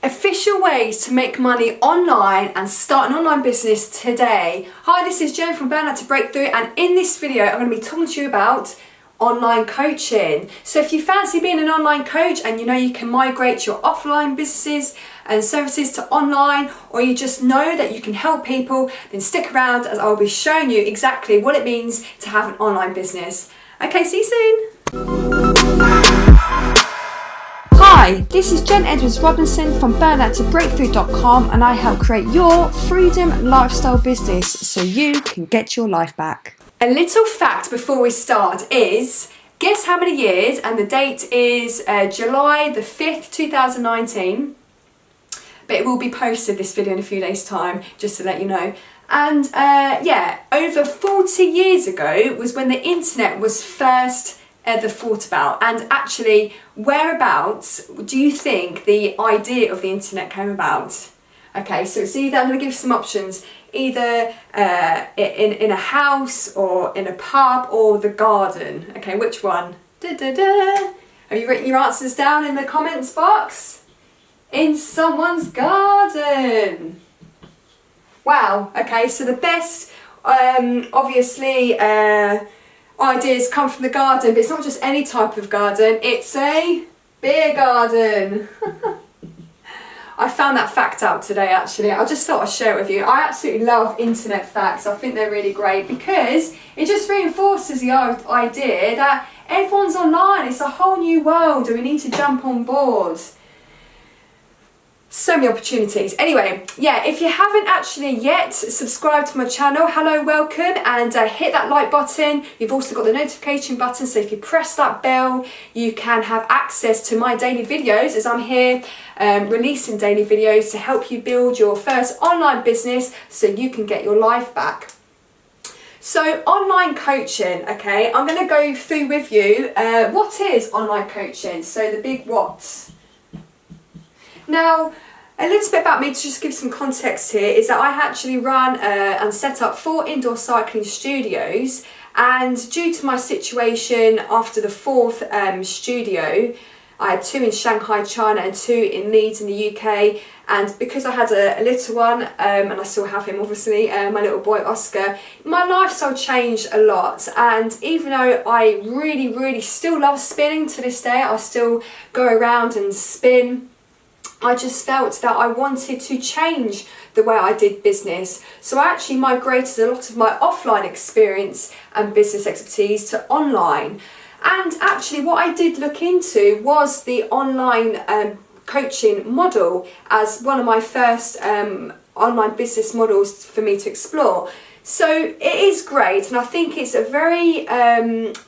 Official ways to make money online and start an online business today. Hi, this is Jen from Burnout to Breakthrough, and in this video I'm going to be talking to you about online coaching. So if you fancy being an online coach and you know you can migrate your offline businesses and services to online, or you just know that you can help people, then stick around as I'll be showing you exactly what it means to have an online business. Okay, see you soon. Hi, this is Jen Edwards Robinson from Burnout2Breakthrough.com, and I help create your freedom lifestyle business so you can get your life back. A little fact before we start is, guess how many years, and the date is July the 5th, 2019, but it will be posted, this video, in a few days' time, just to let you know. And over 40 years ago was when the internet was first ever thought about. And actually, whereabouts do you think the idea of the internet came about? Okay, so it's either, I'm going to give some options, either in a house or in a pub or the garden. Okay, which one? Have you written your answers down in the comments box? In someone's garden. Wow, okay, so the best, obviously, ideas come from the garden, but it's not just any type of garden, it's a beer garden. I found that fact out today, actually. I just thought I'd share it with you. I absolutely love internet facts. I think they're really great because it just reinforces the idea that everyone's online. It's a whole new world and we need to jump on board. So many opportunities. Anyway, yeah, if you haven't actually yet subscribed to my channel, hello, welcome, and hit that like button. You've also got the notification button, so if you press that bell, you can have access to my daily videos, as I'm here releasing daily videos to help you build your first online business so you can get your life back. So online coaching, okay, I'm going to go through with you what is online coaching, so the big whats. Now, a little bit about me to just give some context here is that I actually run and set up 4 indoor cycling studios, and due to my situation after the 4th studio, I had 2 in Shanghai, China, and 2 in Leeds in the UK, and because I had a little one, and I still have him obviously, my little boy Oscar, my lifestyle changed a lot. And even though I really still love spinning to this day, I still go around and spin, I just felt that I wanted to change the way I did business. So I actually migrated a lot of my offline experience and business expertise to online. And actually what I did look into was the online coaching model as one of my first online business models for me to explore. So it is great, and I think it's a very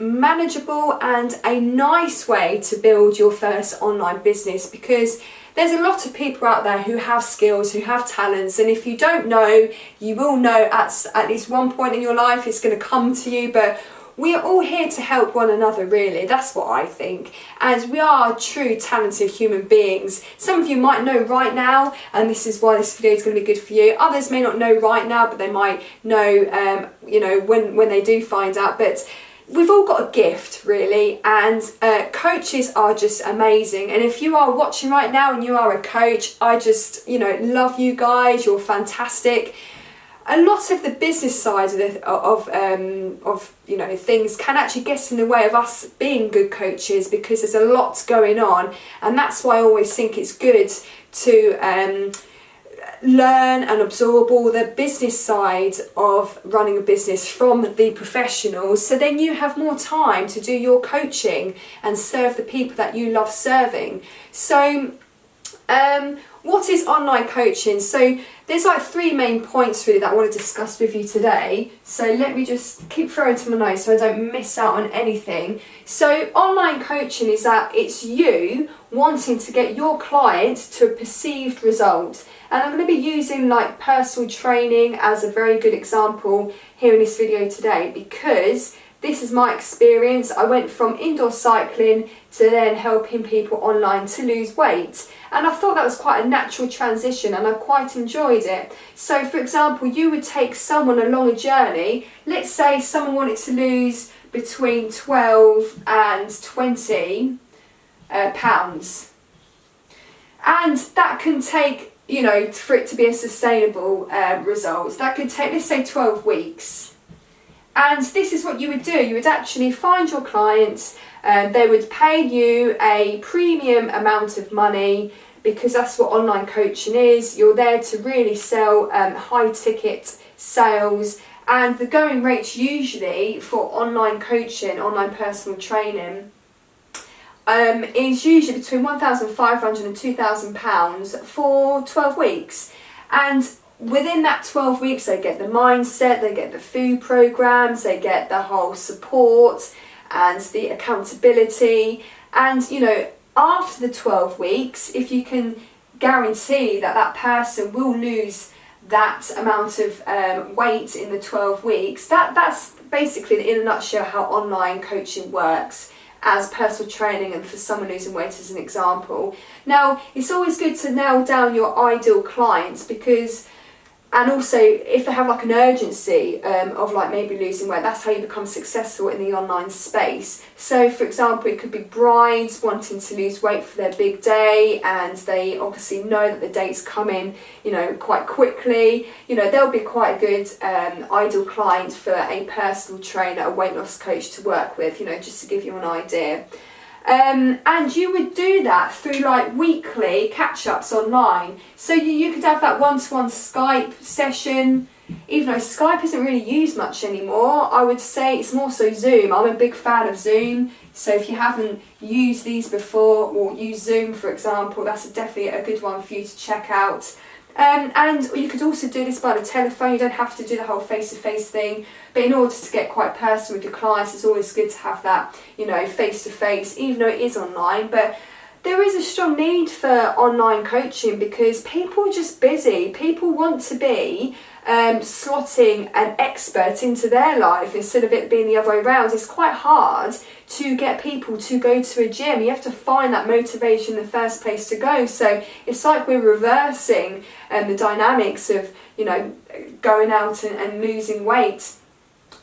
manageable and a nice way to build your first online business, because there's a lot of people out there who have skills, who have talents, and if you don't know, you will know at least one point in your life. It's going to come to you, but we are all here to help one another, really. That's what I think. And we are true talented human beings. Some of you might know right now, and this is why this video is going to be good for you. Others may not know right now, but they might know, when they do find out. But we've all got a gift, really, and coaches are just amazing. And if you are watching right now and you are a coach, I just, love you guys. You're fantastic. A lot of the business side of things can actually get in the way of us being good coaches, because there's a lot going on, and that's why I always think it's good to learn and absorb all the business side of running a business from the professionals, so then you have more time to do your coaching and serve the people that you love serving. So what is online coaching? So there's like 3 main points really that I want to discuss with you today. So let me just keep throwing to my notes so I don't miss out on anything. So online coaching is that it's you wanting to get your client to a perceived result. And I'm going to be using like personal training as a very good example here in this video today, because this is my experience. I went from indoor cycling to then helping people online to lose weight. And I thought that was quite a natural transition, and I quite enjoyed it. So for example, you would take someone along a journey. Let's say someone wanted to lose between 12 and 20 pounds. And that can take, for it to be a sustainable result, that could take, let's say, 12 weeks. And this is what you would do. You would actually find your clients, they would pay you a premium amount of money, because that's what online coaching is. You're there to really sell high ticket sales, and the going rates usually for online coaching, online personal training, is usually between £1,500 and £2,000 for 12 weeks. And within that 12 weeks, they get the mindset, they get the food programs, they get the whole support and the accountability. And, after the 12 weeks, if you can guarantee that that person will lose that amount of weight in the 12 weeks, that's basically, in a nutshell, how online coaching works as personal training and for someone losing weight as an example. Now, it's always good to nail down your ideal clients, because, and also if they have like an urgency of like maybe losing weight, that's how you become successful in the online space. So for example, it could be brides wanting to lose weight for their big day, and they obviously know that the date's coming, quite quickly. They'll be quite a good ideal client for a personal trainer, a weight loss coach to work with, just to give you an idea. And you would do that through like weekly catch-ups online. So you could have that one-to-one Skype session. Even though Skype isn't really used much anymore, I would say it's more so Zoom. I'm a big fan of Zoom. So if you haven't used these before, or used Zoom for example, that's definitely a good one for you to check out. And you could also do this by the telephone. You don't have to do the whole face-to-face thing, but in order to get quite personal with your clients, it's always good to have that, face-to-face, even though it is online. But there is a strong need for online coaching, because people are just busy. People want to be slotting an expert into their life instead of it being the other way around. It's quite hard to get people to go to a gym. You have to find that motivation in the first place to go. So it's like we're reversing the dynamics of, going out and losing weight.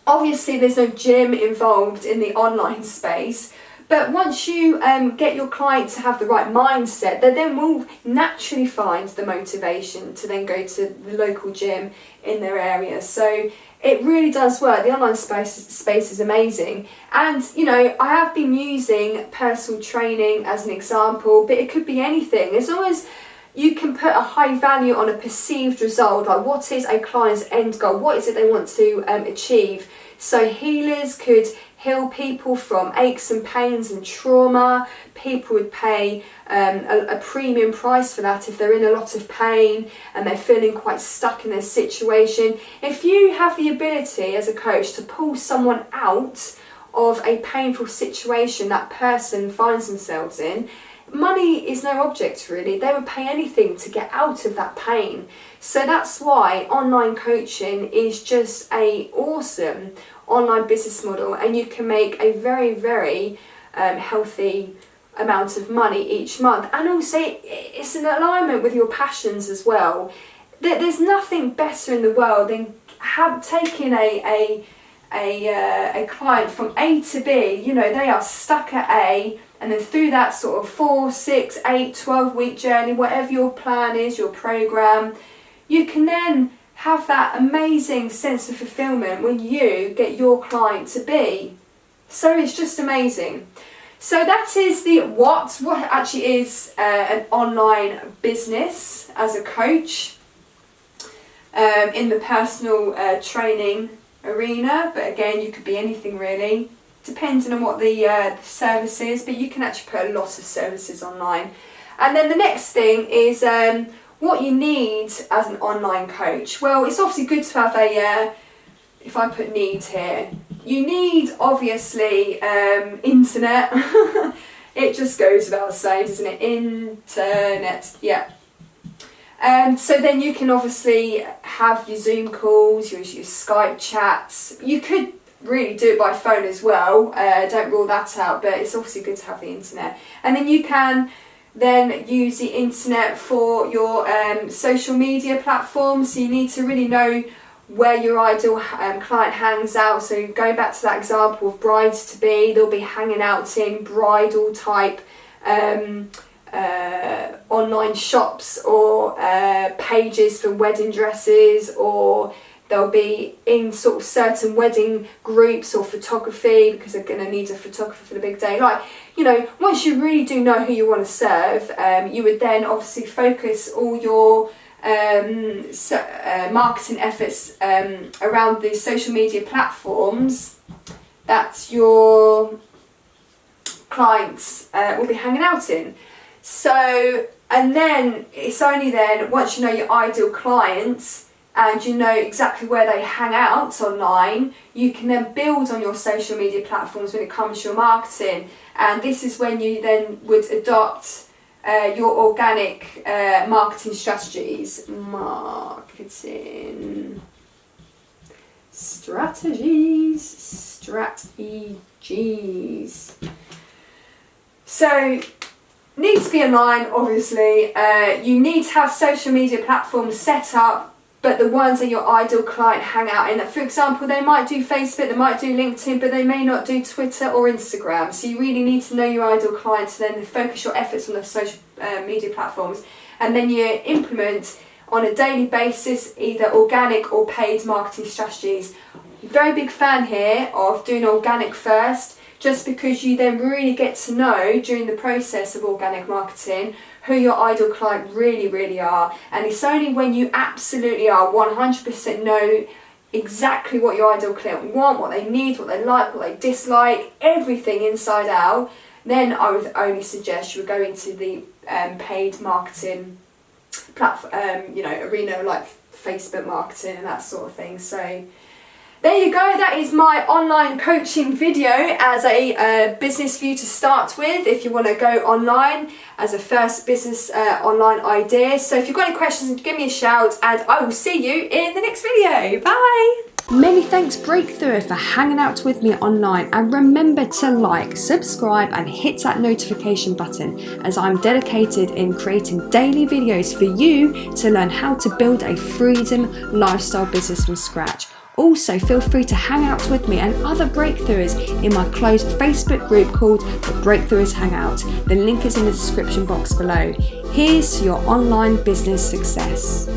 Obviously, there's no gym involved in the online space. But once you get your client to have the right mindset, they then will naturally find the motivation to then go to the local gym in their area. So it really does work. The online space is amazing. And, I have been using personal training as an example, but it could be anything. As long as you can put a high value on a perceived result, like what is a client's end goal? What is it they want to achieve? So healers could heal people from aches and pains and trauma. People would pay a premium price for that if they're in a lot of pain and they're feeling quite stuck in their situation. If you have the ability as a coach to pull someone out of a painful situation that person finds themselves in, money is no object really. They would pay anything to get out of that pain. So that's why online coaching is just a awesome online business model, and you can make a very, very healthy amount of money each month. And also it's in alignment with your passions as well. There's nothing better in the world than taking a client from A to B. They are stuck at A, and then through that sort of 4, 6, 8, 12 week journey, whatever your plan is, your program, you can then have that amazing sense of fulfillment when you get your client to B. So it's just amazing. So that is what actually is an online business as a coach in the personal training arena. But again, you could be anything really, depending on what the service is, but you can actually put a lot of services online. And then the next thing is what you need as an online coach. Well, it's obviously good to have if I put need here, you need obviously internet. It just goes without saying, doesn't it? Internet, yeah. So then you can obviously have your Zoom calls, your Skype chats. You could really do it by phone as well. Don't rule that out, but it's obviously good to have the internet. And then you can then use the internet for your social media platforms. So you need to really know where your ideal client hangs out. So going back to that example of brides to be, they'll be hanging out in bridal type online shops or pages for wedding dresses, or they'll be in sort of certain wedding groups or photography because they're going to need a photographer for the big day. Like, you know, once you really do know who you want to serve, you would then obviously focus all your marketing efforts around the social media platforms that your clients will be hanging out in. So, and then it's only then, once you know your ideal clients and you know exactly where they hang out online, you can then build on your social media platforms when it comes to your marketing. And this is when you then would adopt your organic marketing strategies. Strategies. So, need to be online, obviously. You need to have social media platforms set up, but the ones that your ideal client hang out in. For example, they might do Facebook, they might do LinkedIn, but they may not do Twitter or Instagram. So you really need to know your ideal client and then focus your efforts on the social media platforms. And then you implement on a daily basis either organic or paid marketing strategies. Very big fan here of doing organic first, just because you then really get to know during the process of organic marketing who your ideal client really are. And it's only when you absolutely are 100% know exactly what your ideal client want, what they need, what they like, what they dislike, everything inside out, then I would only suggest you would go into the paid marketing platform, arena like Facebook marketing and that sort of thing. So there you go, that is my online coaching video as a business for you to start with if you want to go online as a first business online idea. So if you've got any questions, give me a shout and I will see you in the next video. Bye! Many thanks Breakthrough for hanging out with me online, and remember to like, subscribe and hit that notification button, as I'm dedicated in creating daily videos for you to learn how to build a freedom lifestyle business from scratch. Also, feel free to hang out with me and other breakthroughs in my closed Facebook group called the Breakthroughs Hangout. The link is in the description box below. Here's to your online business success.